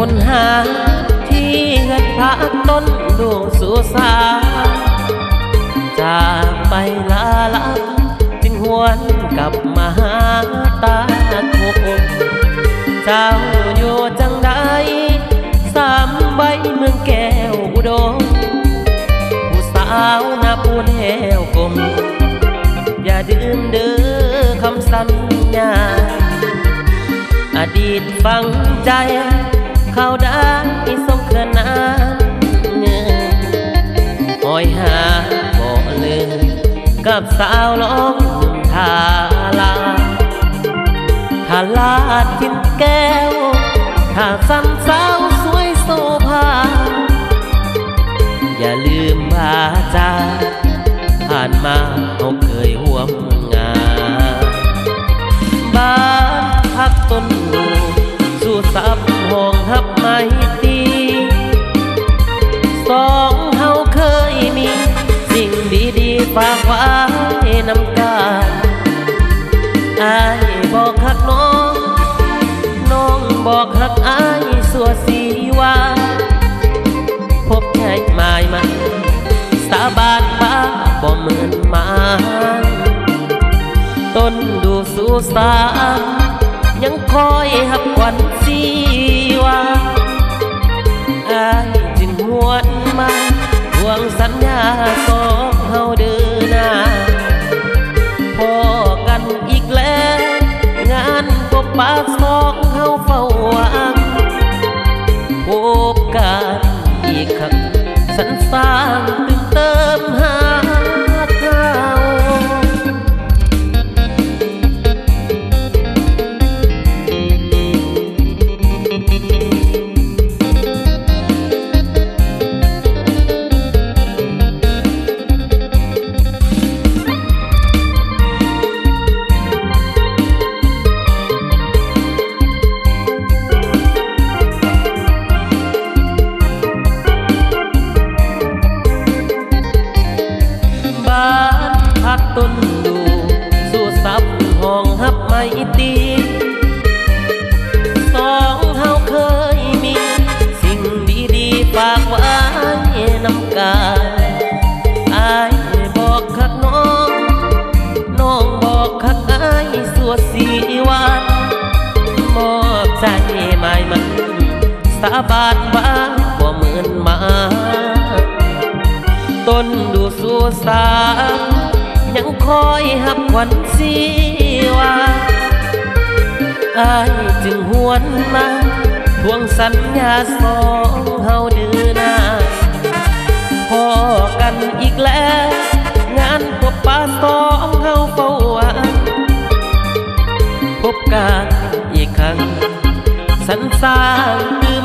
คนหาที่เงินพักต้นดวงสุสาจากไปลาลับจึงหวนกลับมาหาตาโคเจ้าอยู่จังใดสามใบเมืองแก้วอุดมผู้สาวหน้าปูนแหวกลมอย่าดื่มเด้อคำสัญญาอดีตฝังใจเข้าได้ส่งเกินนานเงินหอยหาบ่ลืมกับสาวล้อมทาลาทาลาทินแก้วถ้าสั้นสาวสวยโซภาอย่าลืมวาจาผ่านมาเขาเคยห่วงงานบ้านพักต้นดูสู่ซับห้องทับไม้ตีสองเฮาเคยมีสิ่งดีๆฝากไว้นำกันอายบอกฮักน้องน้องบอกฮักอายสัวสีว่าพบแค่หมายมันสาบานฟ้าบ่เหมือนมาต้นดูสู่สายังคอยหักวันสีว่าอายจึงหวนมาทวงสัญญาสองเฮาเดินหน้าพอกันอีกแล้วงานพบปะสองเฮาเฝ้าหวังพบกันอีกครั้งสันสร้างตื่นเติมหาเฮาต้นดูสู่ซับห้องฮับไม่ตีสองเฮาเคยมีสิ่งดีๆฝากไว้นำกันอายบอกคักน้องน้องบอกคักอายสัวสีวันมอบใจหมายมันสาบานว่าบ่เหมือนมาต้นดูสู่สายังคอยหับควันสีว่าอายจึงหวนมาทวงสัญญาสองเฮาเดินหน้าพอกันอีกแล้วงานพบปะสองเฮาเฝ้าหวังพบกันอีกครั้งสันสร้างตื่